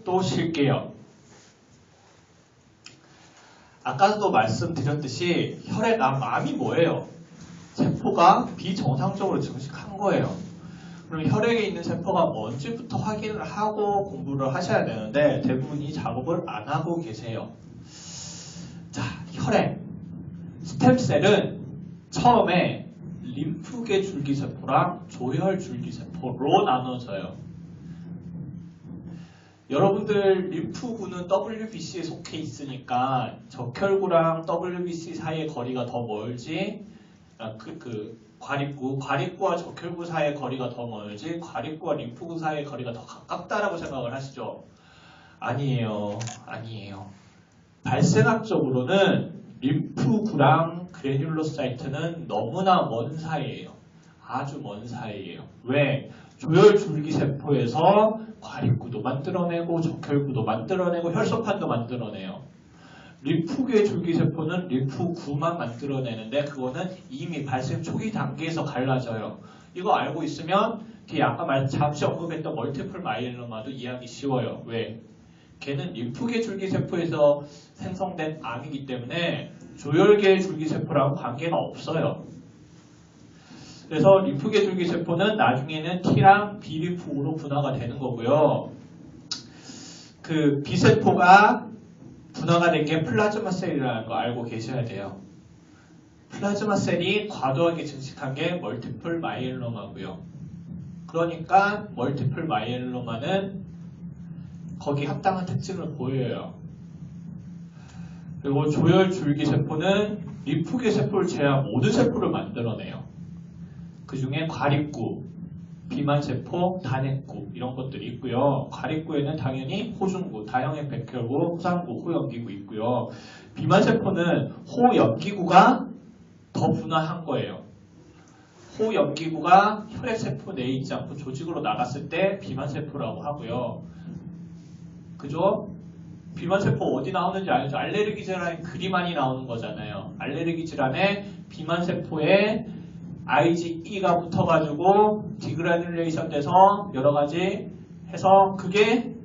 또 쉴게요. 아까도 말씀드렸듯이 혈액암이 뭐예요? 세포가 비정상적으로 증식한 거예요. 그럼 혈액에 있는 세포가 뭔지부터 확인을 하고 공부를 하셔야 되는데 대부분 이 작업을 안 하고 계세요. 자, 혈액. 스템셀은 처음에 림프계 줄기세포랑 조혈 줄기세포로 나눠져요. 여러분들 림프구는 WBC에 속해 있으니까 적혈구랑 WBC 사이의 거리가 더 멀지 과립구와 적혈구 사이의 거리가 더 멀지 과립구와 림프구 사이의 거리가 더 가깝다라고 생각을 하시죠? 아니에요. 발생학적으로는 림프구랑 그래뉼로사이트는 너무나 먼 사이예요. 아주 먼 사이예요. 왜? 조혈 줄기세포에서 과립구도 만들어내고 적혈구도 만들어내고 혈소판도 만들어내요. 림프계 줄기세포는 림프구만 만들어내는데 그거는 이미 발생 초기 단계에서 갈라져요. 이거 알고 있으면 아까 잠시 언급했던 멀티플 마이엘로마도 이해하기 쉬워요. 왜? 걔는 림프계 줄기세포에서 생성된 암이기 때문에 조혈계 줄기세포랑 관계가 없어요. 그래서 림프계 줄기세포는 나중에는 T랑 B림프구로 분화가 되는 거고요. 그 B세포가 분화가 된 게 플라즈마 셀이라는 거 알고 계셔야 돼요. 플라즈마 셀이 과도하게 증식한 게 멀티플 마이엘로마고요. 그러니까 멀티플 마이엘로마는 거기 합당한 특징을 보여요. 그리고 조혈 줄기세포는 림프계 세포를 제외한 모든 세포를 만들어내요. 그 중에 과립구, 비만세포, 단핵구 이런 것들이 있고요. 과립구에는 당연히 호중구, 다형의 백혈구, 호상구, 호염기구 있고요. 비만세포는 호염기구가 더 분화한 거예요. 호염기구가 혈액세포 내에 있지 않고 조직으로 나갔을 때 비만세포라고 하고요. 그죠? 비만세포 어디 나오는지 알죠? 알레르기 질환에 그리 많이 나오는 거잖아요. 알레르기 질환에 비만세포에 IgE가 붙어가지고 디그라듈레이션 돼서 여러가지 해서 그게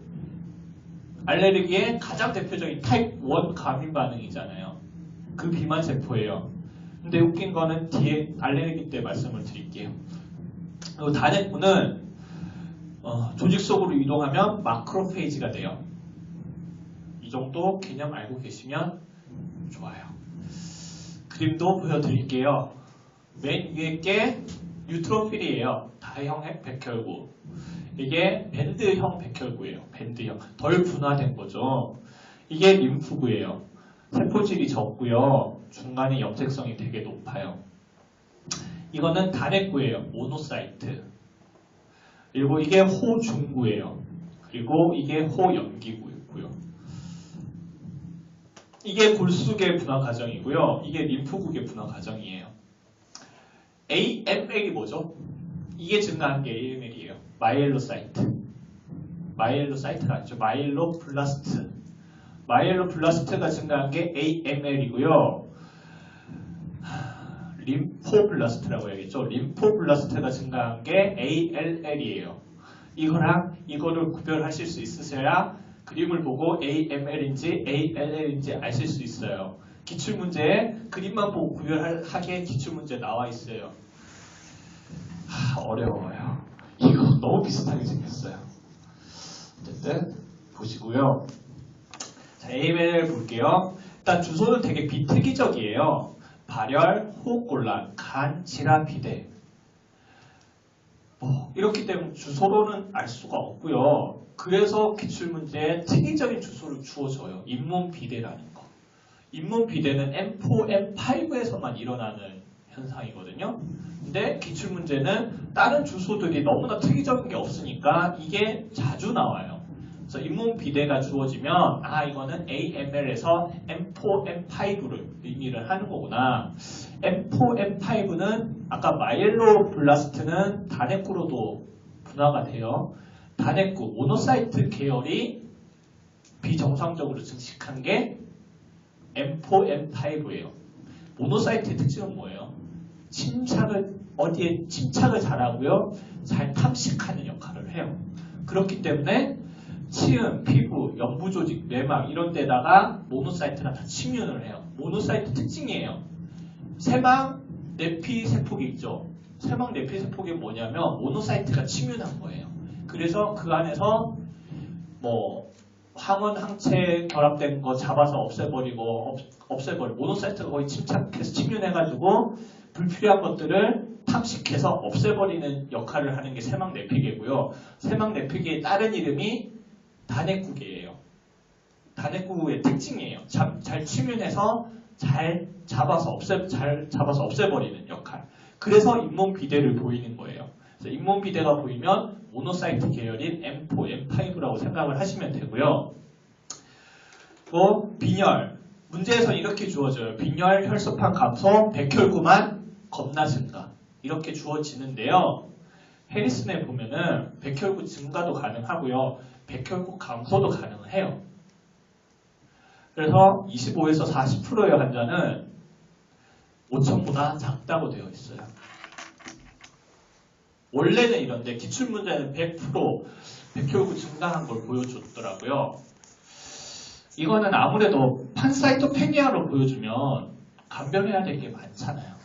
알레르기의 가장 대표적인 타입 1 감인 반응이잖아요. 그 비만세포예요. 근데 웃긴 거는 뒤에 알레르기 때 말씀을 드릴게요. 그리고 단핵구는 조직 속으로 이동하면 마크로페이지가 돼요. 이 정도 개념 알고 계시면 좋아요. 그림도 보여드릴게요. 맨 위에 게 뉴트로필이에요. 다형핵 백혈구. 이게 밴드형 백혈구예요. 밴드형. 덜 분화된 거죠. 이게 림프구예요. 세포질이 적고요. 중간에 염색성이 되게 높아요. 이거는 단핵구예요. 모노사이트. 그리고 이게 호중구예요. 그리고 이게 호염기구고요. 이게 골수계 분화 과정이고요. 이게 림프구계 분화 과정이에요. AML이 뭐죠? 이게 증가한 게 AML이에요. 마이엘로사이트. 마이엘로사이트가 아니죠. 마이엘로블라스트. 마이엘로블라스트가 증가한 게 AML이고요. 림포블라스트라고 해야겠죠. 림포블라스트가 증가한 게 ALL이에요. 이거랑 이거를 구별하실 수 있으셔야 그림을 보고 AML인지 ALL인지 아실 수 있어요. 기출문제에 그림만 보고 구별하게 기출문제 나와 있어요. 어려워요. 이거 너무 비슷하게 생겼어요. 어쨌든 보시고요. 자, AML 볼게요. 일단 주소는 되게 비특이적이에요. 발열, 호흡곤란, 간, 질환, 비대. 이렇기 때문에 주소로는 알 수가 없고요. 그래서 기출문제에 특이적인 주소를 주어줘요. 잇몸 비대라는 거. 잇몸 비대는 M4, M5에서만 일어나는 현상이거든요. 근데 기출문제는 다른 주소들이 너무나 특이적인 게 없으니까 이게 자주 나와요. 그래서 잇몸 비대가 주어지면 이거는 AML에서 M4, M5를 의미를 하는 거구나. M4, M5는 아까 마이엘로블라스트는 단핵구로도 분화가 돼요. 단핵구, 모노사이트 계열이 비정상적으로 증식한 게 M4, M5예요. 모노사이트의 특징은 뭐예요? 침착을 잘하고요. 잘 탐식하는 역할을 해요. 그렇기 때문에 치은, 피부, 연부조직, 내막 이런 데다가 모노사이트가 다 침윤을 해요. 모노사이트 특징이에요. 세망 내피 세포기 있죠. 세망 내피 세포기 뭐냐면 모노사이트가 침윤한 거예요. 그래서 그 안에서 뭐 항원, 항체 결합된 거 잡아서 없애버리고 모노사이트가 거의 침착해서 침윤해가지고 불필요한 것들을 탐식해서 없애버리는 역할을 하는 게 세망 내피계고요. 세망 내피계의 다른 이름이 단핵구계예요. 단핵구의 특징이에요. 잘 침윤해서 잘 잡아서 없애버리는 역할. 그래서 잇몸 비대를 보이는 거예요. 그래서 잇몸 비대가 보이면 모노사이트 계열인 M4, M5라고 생각을 하시면 되고요. 또 빈혈. 문제에서 이렇게 주어져요. 빈혈, 혈소판 감소, 백혈구만 겁나 증가. 이렇게 주어지는데요. 해리슨에 보면은 백혈구 증가도 가능하고요. 백혈구 감소도 가능해요. 그래서 25에서 40%의 환자는 5,000보다 작다고 되어 있어요. 원래는 이런데 기출문제는 100% 백혈구 증가한 걸 보여줬더라고요. 이거는 아무래도 판사이토페니아로 보여주면 감별해야 될 게 많잖아요.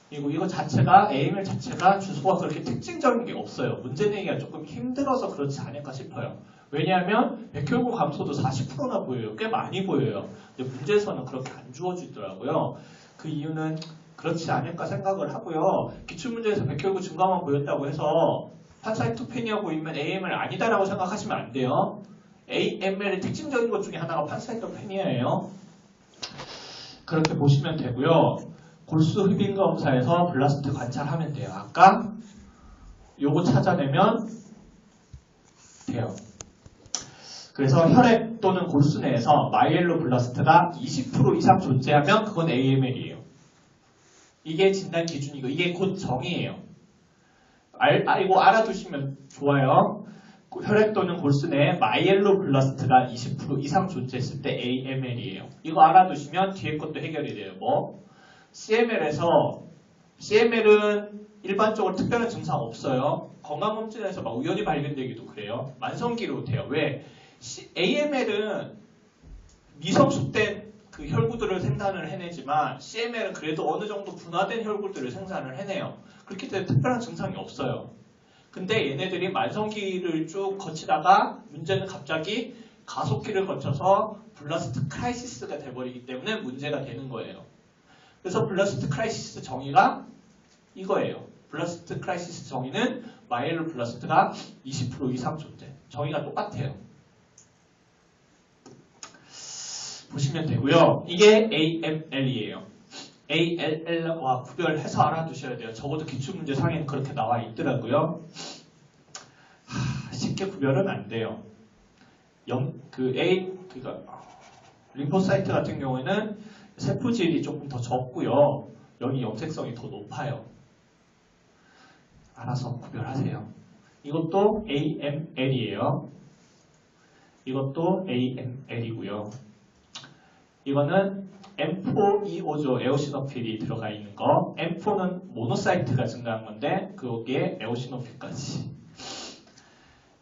그리고 이거 자체가 AML 자체가 주소가 그렇게 특징적인 게 없어요. 문제 내기가 조금 힘들어서 그렇지 않을까 싶어요. 왜냐하면 백혈구 감소도 40%나 보여요. 꽤 많이 보여요. 근데 문제에서는 그렇게 안 주어지더라고요. 그 이유는 그렇지 않을까 생각을 하고요. 기출문제에서 백혈구 증가만 보였다고 해서 판사이토페니아 보이면 AML 아니다라고 생각하시면 안 돼요. AML의 특징적인 것 중에 하나가 판사이토페니아예요. 그렇게 보시면 되고요. 골수 흡인 검사에서 블라스트 관찰하면 돼요. 아까 요거 찾아내면 돼요. 그래서 혈액 또는 골수 내에서 마이엘로 블라스트가 20% 이상 존재하면 그건 AML이에요. 이게 진단 기준이고 이게 곧 정의예요. 이거 알아두시면 좋아요. 혈액 또는 골수 내에 마이엘로 블라스트가 20% 이상 존재했을 때 AML이에요. 이거 알아두시면 뒤에 것도 해결이 돼요. 뭐? CML은 일반적으로 특별한 증상 없어요. 건강검진에서 막 우연히 발견되기도 그래요. 만성기로 돼요. 왜? AML은 미성숙된 그 혈구들을 생산을 해내지만 CML은 그래도 어느 정도 분화된 혈구들을 생산을 해내요. 그렇기 때문에 특별한 증상이 없어요. 근데 얘네들이 만성기를 쭉 거치다가 문제는 갑자기 가속기를 거쳐서 블라스트 크라이시스가 돼버리기 때문에 문제가 되는 거예요. 그래서 블라스트 크라이시스 정의가 이거예요. 블라스트 크라이시스 정의는 마이엘로 블라스트가 20% 이상 존재. 정의가 똑같아요. 보시면 되고요. 이게 AML이에요. ALL와 구별해서 알아두셔야 돼요. 적어도 기출문제 상에는 그렇게 나와 있더라고요. 쉽게 구별은 안 돼요. 림포사이트 같은 경우에는 세포질이 조금 더 적고요. 여기 염색성이 더 높아요. 알아서 구별하세요. 이것도 AML이에요. 이것도 AML이고요. 이거는 M4E5죠. 에오시노필이 들어가 있는 거. M4는 모노사이트가 증가한 건데 거기에 에오시노필까지.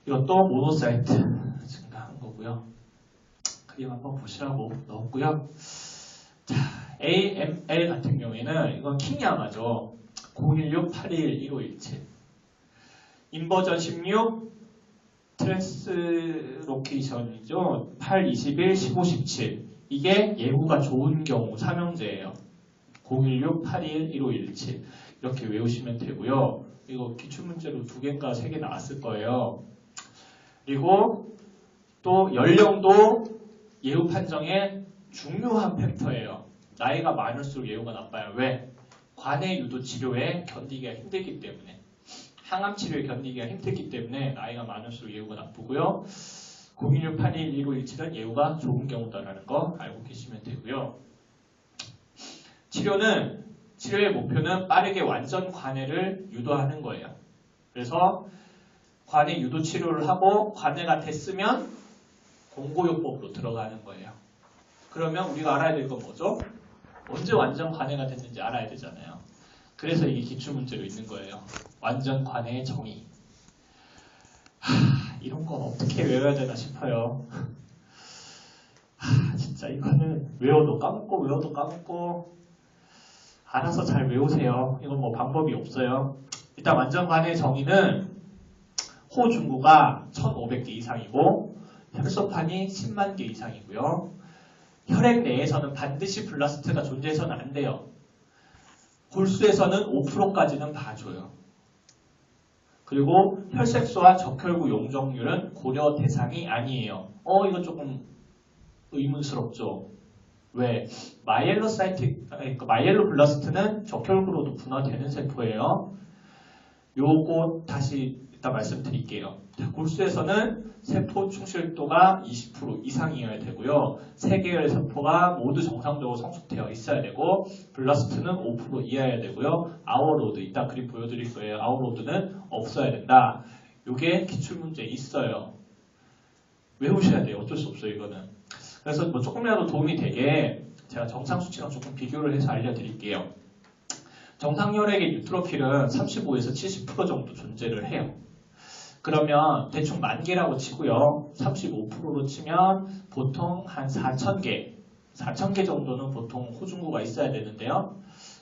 이것도 모노사이트 증가한 거고요. 그림 한번 보시라고 넣었고요. 자, AML 같은 경우에는 이건 킹야마죠. 016-821-1517 인버전 16 트랜스로케이션이죠. 821-1517 이게 예후가 좋은 경우 삼형제예요. 016-821-1517 이렇게 외우시면 되고요. 이거 기출문제로 2개인가 3개 나왔을 거예요. 그리고 또 연령도 예후 판정의 중요한 팩터예요. 나이가 많을수록 예후가 나빠요. 왜? 관해 유도 치료에 견디기가 힘들기 때문에. 항암 치료에 견디기가 힘들기 때문에 나이가 많을수록 예후가 나쁘고요. 016-821-1517은 예후가 좋은 경우다라는 거 알고 계시면 되고요. 치료의 목표는 빠르게 완전 관해를 유도하는 거예요. 그래서 관해 유도 치료를 하고 관해가 됐으면 공고요법으로 들어가는 거예요. 그러면 우리가 알아야 될 건 뭐죠? 언제 완전 관해가 됐는지 알아야 되잖아요. 그래서 이게 기출문제로 있는 거예요. 완전 관해의 정의. 이런 거 어떻게 외워야 되나 싶어요. 진짜 이거는 외워도 까먹고 알아서 잘 외우세요. 이건 뭐 방법이 없어요. 일단 완전관의 정의는 호중구가 1500개 이상이고 혈소판이 10만 개 이상이고요. 혈액 내에서는 반드시 블라스트가 존재해서는 안 돼요. 골수에서는 5%까지는 봐줘요. 그리고 혈색소와 적혈구 용적률은 고려 대상이 아니에요. 이거 조금 의문스럽죠. 왜? 마이엘로 블라스트는 적혈구로도 분화되는 세포예요. 요거 다시 이따 말씀드릴게요. 골수에서는 세포 충실도가 20% 이상이어야 되고요. 3개의 세포가 모두 정상적으로 성숙되어 있어야 되고 블라스트는 5% 이하여야 되고요. 아워로드, 이따 그림 보여드릴 거예요. 아워로드는 없어야 된다. 요게 기출문제에 있어요. 외우셔야 돼요. 어쩔 수 없어요. 이거는. 그래서 뭐 조금이라도 도움이 되게 제가 정상 수치랑 조금 비교를 해서 알려드릴게요. 정상 혈액의 뉴트로필은 35에서 70% 정도 존재를 해요. 그러면 대충 10,000개라고 치고요. 35%로 치면 보통 한 4,000개 정도는 보통 호중구가 있어야 되는데요.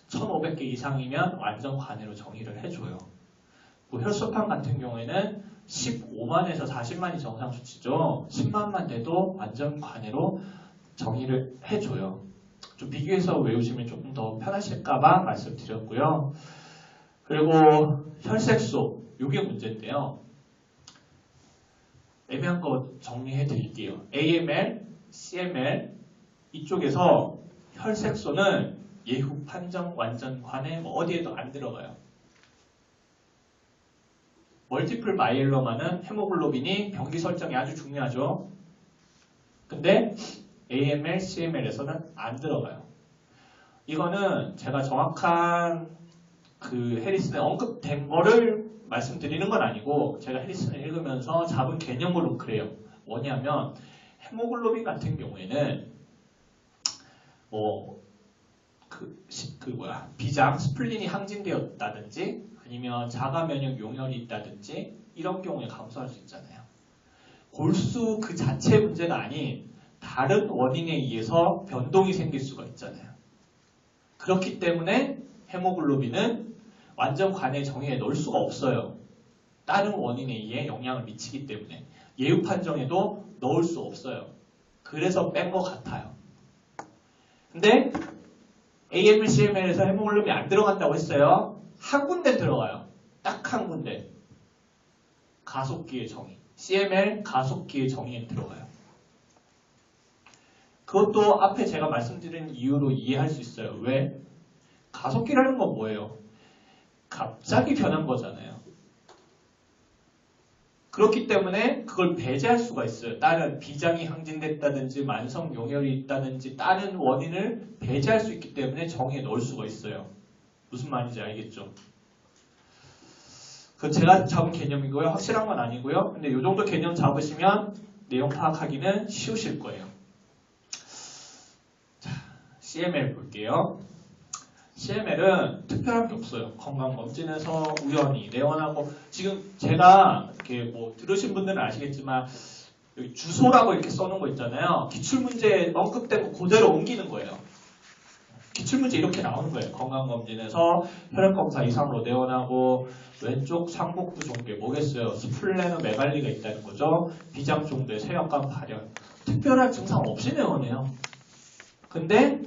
1,500개 이상이면 완전 관해로 정의를 해줘요. 뭐 혈소판 같은 경우에는 15만에서 40만이 정상 수치죠. 10만만 돼도 완전 관해로 정의를 해줘요. 좀 비교해서 외우시면 조금 더 편하실까봐 말씀드렸고요. 그리고 혈색소, 이게 문제인데요. 애매한 거 정리해 드릴게요. AML, CML 이쪽에서 혈색소는 예후 판정 완전 관해 뭐 어디에도 안 들어가요. 멀티플 마이엘로마는 헤모글로빈이 병기 설정이 아주 중요하죠. 근데 AML, CML에서는 안 들어가요. 이거는 제가 정확한 그 해리슨에 언급된 거를 말씀드리는 건 아니고 제가 해리슨을 읽으면서 잡은 개념으로 그래요. 뭐냐면 헤모글로빈 같은 경우에는 뭐 비장, 스플린이 항진되었다든지 아니면 자가 면역 용혈이 있다든지 이런 경우에 감소할 수 있잖아요. 골수 그 자체 문제가 아닌 다른 원인에 의해서 변동이 생길 수가 있잖아요. 그렇기 때문에 헤모글로빈은 완전 관해 정의에 넣을 수가 없어요. 다른 원인에 의해 영향을 미치기 때문에 예후 판정에도 넣을 수 없어요. 그래서 뺀 것 같아요. 근데 AML, CML에서 헤모글로빈이 안 들어간다고 했어요. 한 군데 들어가요. 딱 한 군데. 가속기의 정의. CML 가속기의 정의에 들어가요. 그것도 앞에 제가 말씀드린 이유로 이해할 수 있어요. 왜? 가속기라는 건 뭐예요? 갑자기 변한 거잖아요. 그렇기 때문에 그걸 배제할 수가 있어요. 다른 비장이 항진됐다든지 만성 용혈이 있다든지 다른 원인을 배제할 수 있기 때문에 정의에 넣을 수가 있어요. 무슨 말인지 알겠죠? 그 제가 잡은 개념이고요. 확실한 건 아니고요. 근데 이 정도 개념 잡으시면 내용 파악하기는 쉬우실 거예요. 자, CML 볼게요. CML은 특별한 게 없어요. 건강검진에서 우연히 내원하고 지금 제가 이렇게 뭐 들으신 분들은 아시겠지만 여기 주소라고 이렇게 써놓은 거 있잖아요. 기출문제에 언급된 거 그대로 옮기는 거예요. 기출문제 이렇게 나오는 거예요. 건강검진에서 혈액검사 이상으로 내원하고 왼쪽 상복부 종괴 뭐겠어요? 스플레노메갈리가 있다는 거죠. 비장 종괴 세역관 발현. 특별한 증상 없이 내원해요. 근데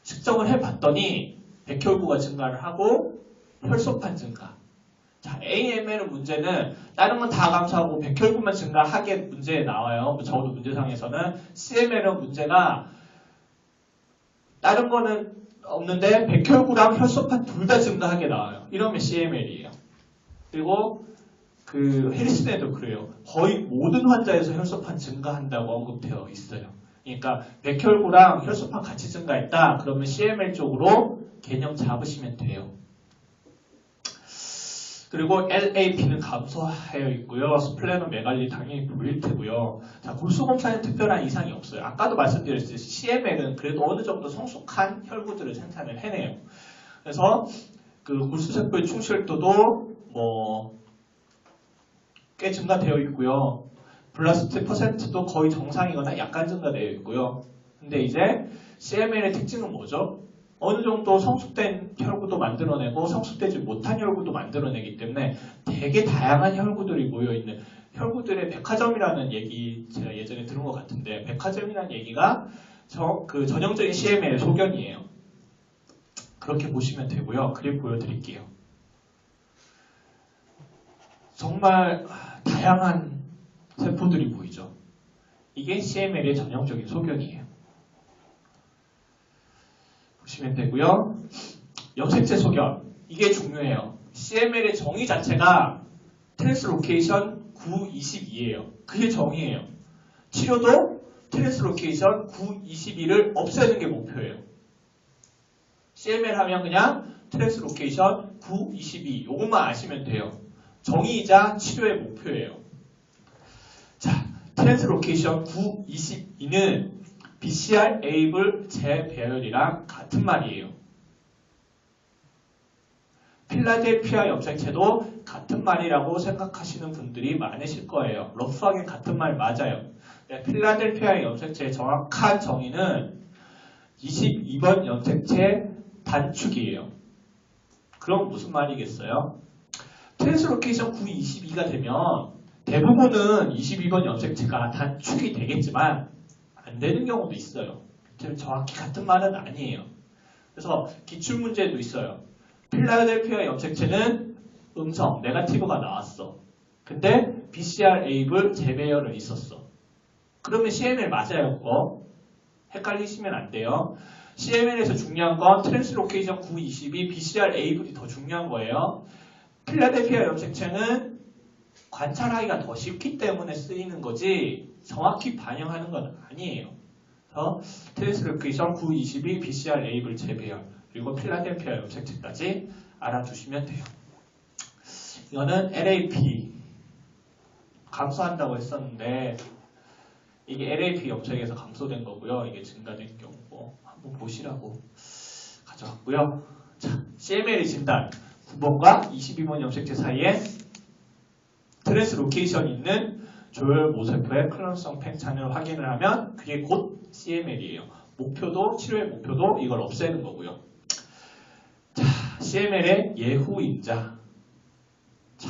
측정을 해봤더니 백혈구가 증가를 하고 혈소판 증가. 자, AML 문제는 다른 건 다 감소하고 백혈구만 증가하게 문제에 나와요. 적어도 문제상에서는. CML은 문제가 다른 거는 없는데 백혈구랑 혈소판 둘 다 증가하게 나와요. 이러면 CML이에요. 그리고 그 해리슨에도 그래요. 거의 모든 환자에서 혈소판 증가한다고 언급되어 있어요. 그러니까 백혈구랑 혈소판 같이 증가했다. 그러면 CML 쪽으로 개념 잡으시면 돼요. 그리고 LAP는 감소하여 있고요. 스플레노메갈리 당연히 보일 테고요. 자, 골수검사에는 특별한 이상이 없어요. 아까도 말씀드렸듯이 CML은 그래도 어느 정도 성숙한 혈구들을 생산을 해내요. 그래서 그 골수세포의 충실도도 뭐 꽤 증가되어 있고요. 블라스트 퍼센트도 거의 정상이거나 약간 증가되어 있고요. 근데 이제 CML의 특징은 뭐죠? 어느 정도 성숙된 혈구도 만들어내고 성숙되지 못한 혈구도 만들어내기 때문에 되게 다양한 혈구들이 모여있는 혈구들의 백화점이라는 얘기 제가 예전에 들은 것 같은데 백화점이라는 얘기가 그 전형적인 CML의 소견이에요. 그렇게 보시면 되고요. 그림 보여드릴게요. 정말 다양한 세포들이 보이죠. 이게 CML의 전형적인 소견이에요. 보시면 되고요. 염색체 소견. 이게 중요해요. CML의 정의 자체가 트랜스로케이션 922예요. 그게 정의예요. 치료도 트랜스로케이션 922를 없애는 게 목표예요. CML 하면 그냥 트랜스로케이션 922 요것만 아시면 돼요. 정의이자 치료의 목표예요. 자, 트랜스로케이션 922는 BCR-ABL 재배열이랑 같은 말이에요. 필라델피아 염색체도 같은 말이라고 생각하시는 분들이 많으실 거예요. 러프하게 같은 말 맞아요. 네, 필라델피아 염색체의 정확한 정의는 22번 염색체 단축이에요. 그럼 무슨 말이겠어요? 트랜스로케이션 922가 되면 대부분은 22번 염색체가 단축이 되겠지만 안 되는 경우도 있어요. 정확히 같은 말은 아니에요. 그래서 기출문제도 있어요. 필라델피아 염색체는 음성, 네거티브가 나왔어. 근데 BCR-ABL 재배열은 있었어. 그러면 CML 맞아요, 그거? 헷갈리시면 안 돼요. CML에서 중요한 건 트랜스로케이션 922, BCR-ABL이 더 중요한 거예요. 필라델피아 염색체는 관찰하기가 더 쉽기 때문에 쓰이는 거지 정확히 반영하는 건 아니에요. 그래서 트랜스로케이션 922, BCR-ABL 재배열 그리고 필라델피아 염색체까지 알아두시면 돼요. 이거는 LAP 감소한다고 했었는데 이게 LAP 염색에서 감소된 거고요. 이게 증가된 경우고 한번 보시라고 가져왔고요. 자, CML 진단 9번과 22번 염색체 사이에 트랜스로케이션이 있는 조혈 모세포의 클론성 팽창을 확인을 하면 그게 곧 CML이에요. 목표도 치료의 목표도 이걸 없애는 거고요. 자, CML의 예후인자. 자,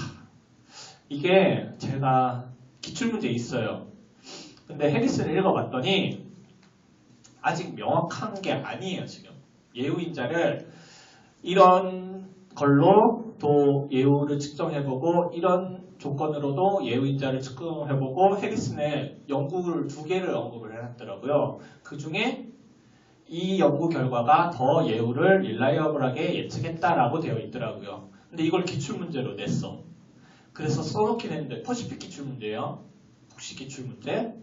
이게 제가 기출문제 있어요. 근데 해리슨을 읽어봤더니 아직 명확한 게 아니에요. 지금 예후인자를 이런 걸로 또 예후를 측정해보고 이런 조건으로도 예후인자를 측정해보고 해리슨의 연구를 2개를 언급을 해놨더라고요. 그 중에 이 연구 결과가 더 예후를 릴라이어블하게 예측했다라고 되어 있더라고요. 근데 이걸 기출문제로 냈어. 그래서 써놓긴 했는데 퍼시픽 기출문제예요. 국시 기출문제.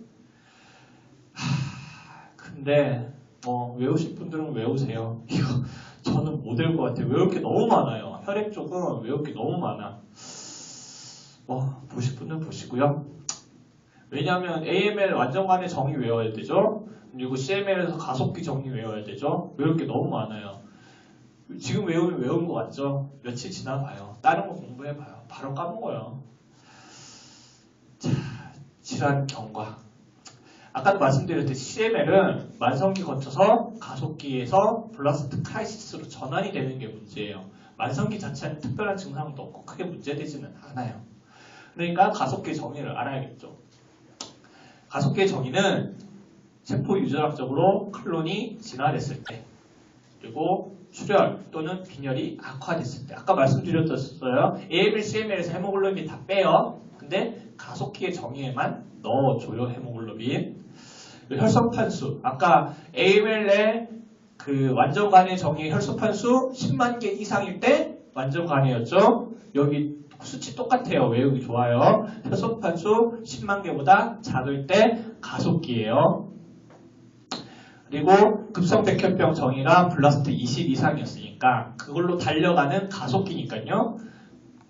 근데 외우실 분들은 외우세요. 이거 저는 못 외울 것 같아요. 외울 게 너무 많아요. 혈액 쪽은 외울 게 너무 많아. 보실 분은 보시고요. 왜냐하면 AML 완전관의 정의 외워야 되죠. 그리고 CML에서 가속기 정의 외워야 되죠. 외울 게 너무 많아요. 지금 외우면 외운 것 같죠? 며칠 지나봐요. 다른 거 공부해봐요. 바로 까먹어요. 자, 질환 경과. 아까도 말씀드렸듯이 CML은 만성기 거쳐서 가속기에서 블라스트 크라이시스로 전환이 되는 게 문제예요. 만성기 자체는 특별한 증상도 없고 크게 문제되지는 않아요. 그러니까 가속기의 정의를 알아야겠죠. 가속기의 정의는 세포 유전학적으로 클론이 진화됐을 때 그리고 출혈 또는 빈혈이 악화됐을 때 아까 말씀드렸었어요. AML, CML에서 헤모글로빈 다 빼요. 근데 가속기의 정의에만 넣어줘요. 헤모글로빈. 혈소판수 아까 AML의 그 완전관의 정의 혈소판수 10만 개 이상일 때 완전관이었죠. 여기 수치 똑같아요. 외우기 좋아요. 혈소판수 10만 개보다 작을 때 가속기예요. 그리고 급성백혈병 정의가 블라스트 20 이상이었으니까 그걸로 달려가는 가속기니까요.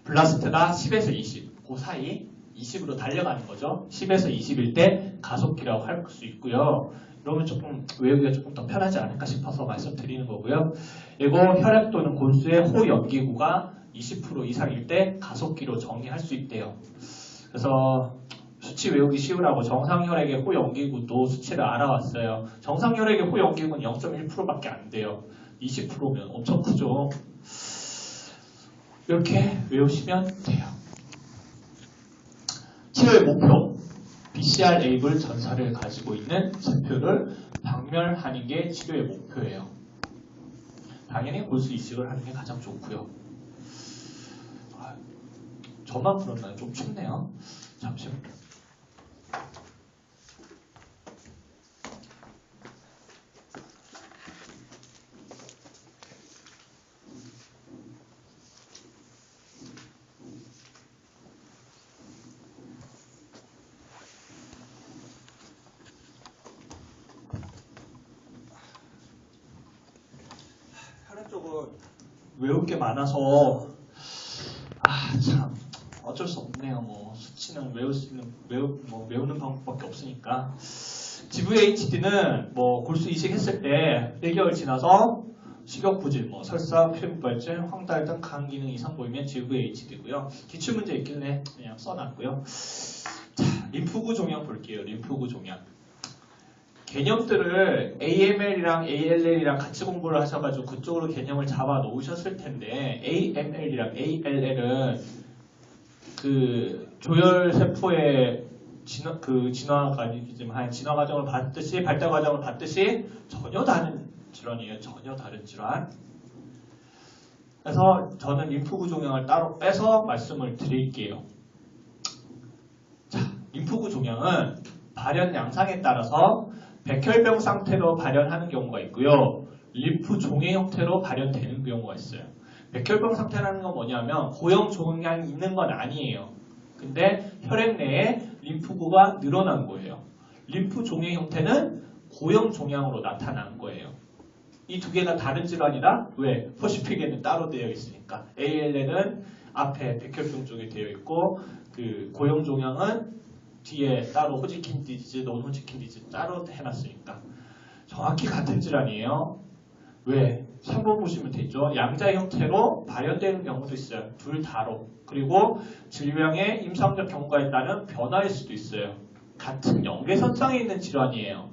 블라스트가 10에서 20, 그 사이 20으로 달려가는 거죠. 10에서 20일 때 가속기라고 할 수 있고요. 이러면 조금 외우기가 조금 더 편하지 않을까 싶어서 말씀드리는 거고요. 그리고 혈액 또는 골수의 호연기구가 20% 이상일 때 가속기로 정의할 수 있대요. 그래서 수치 외우기 쉬우라고 정상혈액의 호연기구도 수치를 알아왔어요. 정상혈액의 호연기구는 0.1%밖에 안 돼요. 20%면 엄청 크죠. 이렇게 외우시면 돼요. 치료의 목표. BCR 에이블 전사를 가지고 있는 세포를 박멸하는 게 치료의 목표예요. 당연히 골수 이식을 하는 게 가장 좋고요. 저만 그렇나요? 좀 춥네요. 잠시만요. 혈액 쪽은 외울 게 많아서 참 어쩔 수 없네요. 뭐 수치는 외울 수 있는 외우는 방법밖에 없으니까. GVHD는 뭐 골수 이식했을 때 1개월 지나서 식욕부질, 뭐 설사, 피부발진, 황달 등 간 기능 이상 보이면 GVHD고요. 기출문제 있길래 그냥 써놨고요. 자, 림프구 종양 볼게요. 림프구 종양. 개념들을 AML이랑 ALL이랑 같이 공부를 하셔가지고 그쪽으로 개념을 잡아 놓으셨을 텐데 AML이랑 ALL은 그 조혈세포의 진화 과정을 봤듯이 발달 과정을 봤듯이 전혀 다른 질환이에요. 전혀 다른 질환. 그래서 저는 림프구 종양을 따로 빼서 말씀을 드릴게요. 자, 림프구 종양은 발현 양상에 따라서 백혈병 상태로 발현하는 경우가 있고요. 림프 종의 형태로 발현되는 경우가 있어요. 백혈병 상태라는 건 뭐냐면 고형 종양이 있는 건 아니에요. 근데 혈액 내에 림프구가 늘어난 거예요. 림프 종의 형태는 고형 종양으로 나타난 거예요. 이 두 개가 다른 질환이다? 왜? 퍼시픽에는 따로 되어 있으니까. ALL은 앞에 백혈병 쪽에 되어 있고 그 고형 종양은 뒤에 따로 호지킨 디지즈, 논 호지킨 디지즈 따로 해놨으니까 정확히 같은 질환이에요. 왜? 3번 보시면 되죠. 양자 형태로 발현되는 경우도 있어요. 둘 다로. 그리고 질병의 임상적 경과에 따른 변화일 수도 있어요. 같은 연계선상에 있는 질환이에요.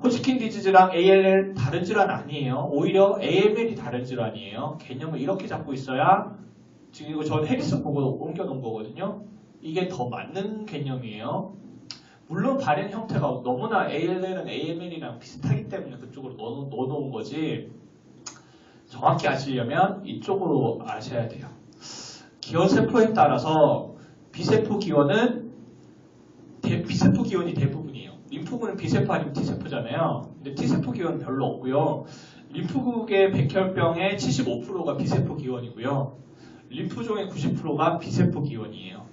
호지킨 디지즈랑 ALL 다른 질환 아니에요. 오히려 AML이 다른 질환이에요. 개념을 이렇게 잡고 있어야 지금 이거 전 해리스 보고 옮겨놓은 거거든요. 이게 더 맞는 개념이에요. 물론 발현 형태가 너무나 ALL은 AML이랑 비슷하기 때문에 그쪽으로 넣어놓은 거지 정확히 아시려면 이쪽으로 아셔야 돼요. 기원세포에 따라서 비세포 기원은 비세포 기원이 대부분이에요. 림프구는 B세포 아니면 T세포잖아요. 근데 T세포 기원은 별로 없고요. 림프국의 백혈병의 75%가 B세포 기원이고요. 림프종의 90%가 B세포 기원이에요.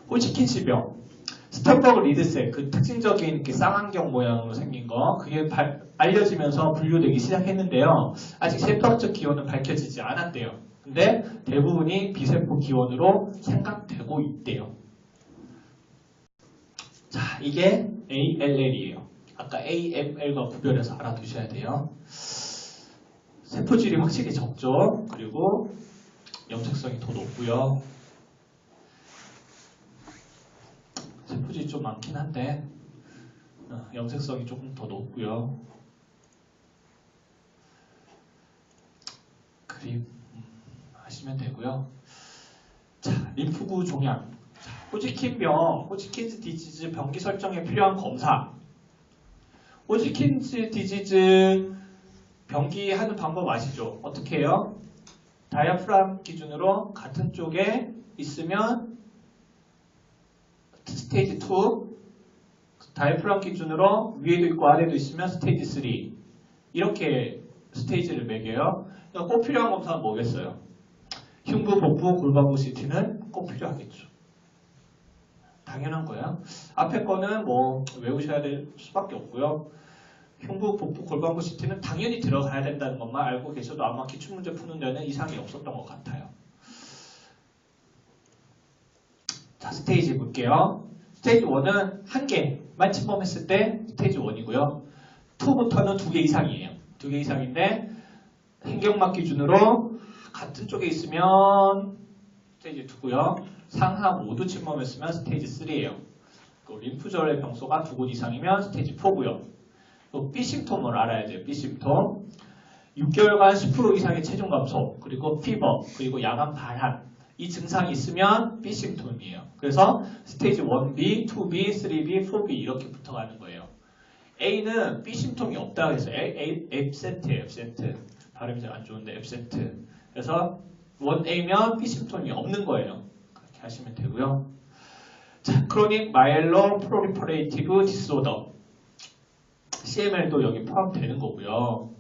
호지킨스병, 스탠버그 리드셀, 그 특징적인 쌍안경 모양으로 생긴 거, 그게 알려지면서 분류되기 시작했는데요. 아직 세포학적 기원은 밝혀지지 않았대요. 근데 대부분이 B세포 기원으로 생각되고 있대요. 자, 이게 ALL이에요. 아까 AML과 구별해서 알아두셔야 돼요. 세포질이 확실히 적죠. 그리고 염색성이 더 높고요. 세포질이 좀 많긴 한데 염색성이 조금 더 높고요. 그림 하시면 되고요. 자, 림프구 종양. 자, 호지킨병, 호지킨스 디지즈 병기 설정에 필요한 검사. 호지킨스 디지즈 병기 하는 방법 아시죠? 어떻게 해요? 다이아프람 기준으로 같은 쪽에 있으면 스테이지 2, 다이아프람 기준으로 위에도 있고 아래도 있으면 스테이지 3 이렇게 스테이지를 매겨요. 꼭 필요한 검사는 뭐겠어요? 흉부, 복부, 골반부 CT는 꼭 필요하겠죠. 당연한 거야. 앞에 거는 뭐 외우셔야 될 수밖에 없고요. 흉부, 복부, 골반부 CT는 당연히 들어가야 된다는 것만 알고 계셔도 아마 기출문제 푸는 데는 이상이 없었던 것 같아요. 자, 스테이지 볼게요. 스테이지 1은 1개만 침범했을 때 스테이지 1이고요. 2부터는 2개 이상이에요. 2개 이상인데 횡격막 기준으로 같은 쪽에 있으면 스테이지 2고요. 상하 모두 침범했으면 스테이지 3예요. 림프절의 병소가 2곳 이상이면 스테이지 4고요. 또 B심톰을 알아야 돼요. B심톰. 6개월간 10% 이상의 체중 감소, 그리고 피버, 그리고 야간 발한. 이 증상이 있으면 B심톰이에요. 그래서 스테이지 1B, 2B, 3B, 4B 이렇게 붙어가는 거예요. A는 B심톰이 없다고 해서 앱센트예요. 앱센트. 발음이 잘 안 좋은데 앱센트. 그래서 1A면 B심톰이 없는 거예요. 그렇게 하시면 되고요. 자, 크로닉 마이엘로 프로리퍼레이티브 디스오더. CML도 여기 포함되는 거고요.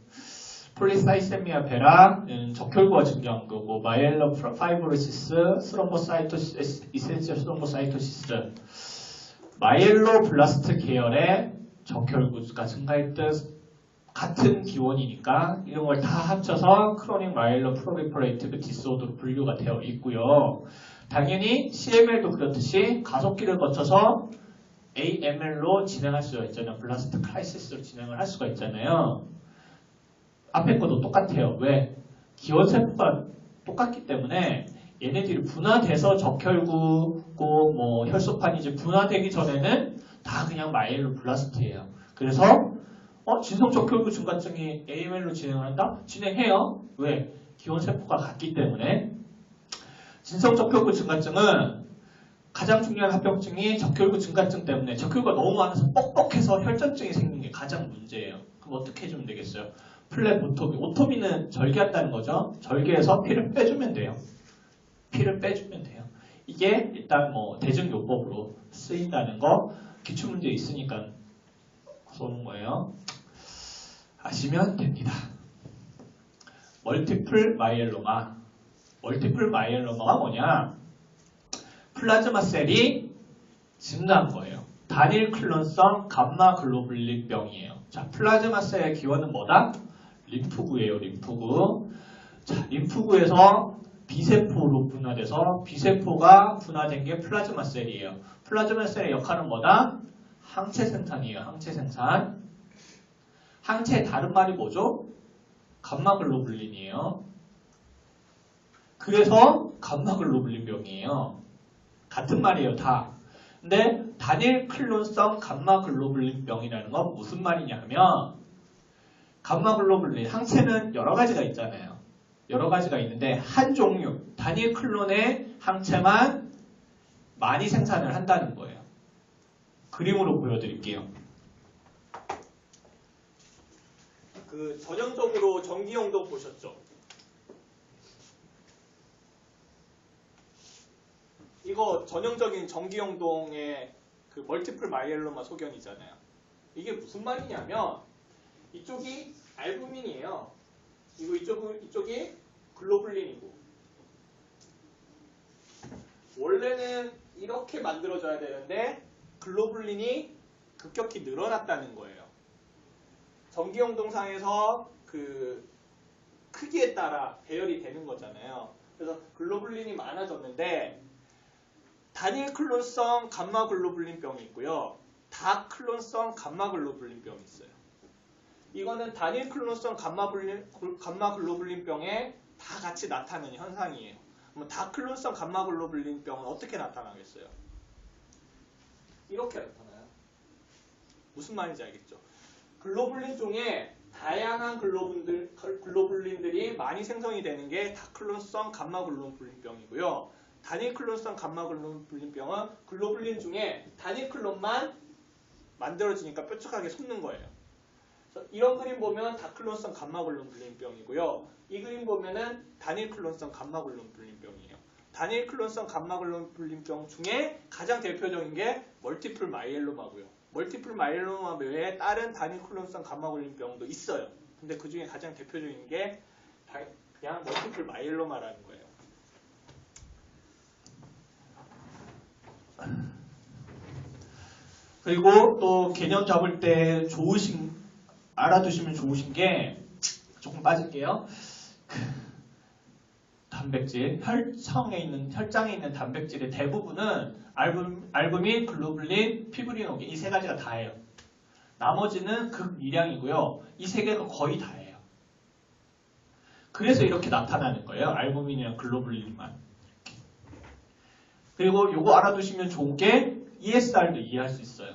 폴리사이세미아 베라는 적혈구가 증가한 거고, 마이엘로 파이브로시스, 스롬보사이토시스, 이센시얼 스롬보사이토시스, 마이엘로 블라스트 계열의 적혈구가 증가했던 같은 기원이니까 이런 걸 다 합쳐서 크로닉 마이엘로 프로리퍼레이티브 디스오더로 분류가 되어 있고요. 당연히 CML도 그렇듯이 가속기를 거쳐서 AML로 진행할 수가 있잖아요. 블라스트 크라이시스로 진행을 할 수가 있잖아요. 앞에 것도 똑같아요. 왜? 기원세포가 똑같기 때문에 얘네들이 분화돼서 적혈구고 뭐 혈소판이 이제 분화되기 전에는 다 그냥 마이엘로 블라스트예요. 그래서 진성적혈구 증가증이 AML로 진행을 한다? 진행해요. 왜? 기원세포가 같기 때문에. 진성적혈구 증가증은 가장 중요한 합병증이 적혈구 증가증 때문에 적혈구가 너무 많아서 뻑뻑해서 혈전증이 생기는 게 가장 문제예요. 그럼 어떻게 해주면 되겠어요? 플레보토미. 오토미는 절개한다는 거죠. 절개해서 피를 빼주면 돼요. 피를 빼주면 돼요. 이게 일단 뭐 대증요법으로 쓰인다는 거 기출문제에 있으니까 써놓은 거예요. 아시면 됩니다. 멀티플 마이엘로마. 멀티플 마이엘로마가 뭐냐? 플라즈마 셀이 증가한 거예요. 단일 클론성 감마 글로불린 병이에요. 자, 플라즈마 셀의 기원은 뭐다? 림프구예요. 림프구. 자, 림프구에서 B세포로 분화돼서 B세포가 분화된 게 플라즈마 셀이에요. 플라즈마 셀의 역할은 뭐다? 항체 생산이에요. 항체 생산. 항체의 다른 말이 뭐죠? 감마글로불린이에요. 그래서 감마글로불린병이에요. 같은 말이에요. 다. 근데 단일 클론성 감마글로불린병이라는 건 무슨 말이냐 하면 감마글로불린, 항체는 여러 가지가 있잖아요. 여러 가지가 있는데 한 종류, 단일 클론의 항체만 많이 생산을 한다는 거예요. 그림으로 보여드릴게요. 그 전형적으로 전기용도 보셨죠? 이거 전형적인 전기용동의 그 멀티플 마이엘로마 소견이잖아요. 이게 무슨 말이냐면 이쪽이 알부민이에요. 이쪽이 글로불린이고 원래는 이렇게 만들어져야 되는데 글로불린이 급격히 늘어났다는 거예요. 전기용동상에서 그 크기에 따라 배열이 되는 거잖아요. 그래서 글로불린이 많아졌는데 단일 클론성 감마 글로불린병이 있고요. 다클론성 감마 글로불린병이 있어요. 이거는 단일 클론성 감마 글로불린병에 다 같이 나타나는 현상이에요. 그럼 다클론성 감마 글로불린병은 어떻게 나타나겠어요? 이렇게 나타나요. 무슨 말인지 알겠죠? 글로불린 중에 다양한 글로불린들이 많이 생성이 되는 게 다클론성 감마 글로불린병이고요. 단일 클론성 감마 글로불린병은 글로불린 중에 단일 클론만 만들어지니까 뾰족하게 솟는 거예요. 그래서 이런 그림 보면 다클론성 감마 글로불린병이고요. 이 그림 보면은 단일 클론성 감마 글로불린병이에요. 단일 클론성 감마 글로불린병 중에 가장 대표적인 게 멀티플 마이엘로마고요. 멀티플 마이엘로마 외에 다른 단일 클론성 감마 글로불린병도 있어요. 근데 그 중에 가장 대표적인 게 그냥 멀티플 마이엘로마라는 거예요. 그리고 또 개념 잡을 때 알아두시면 좋으신 게 조금 빠질게요. 단백질, 혈장에 있는 단백질의 대부분은 알부민, 글로불린, 피브리노겐 이 세 가지가 다예요. 나머지는 극미량이고요. 이 세 개가 거의 다예요. 그래서 이렇게 나타나는 거예요. 알부민이랑 글로불린만. 그리고 요거 알아두시면 좋은 게 ESR도 이해할 수 있어요.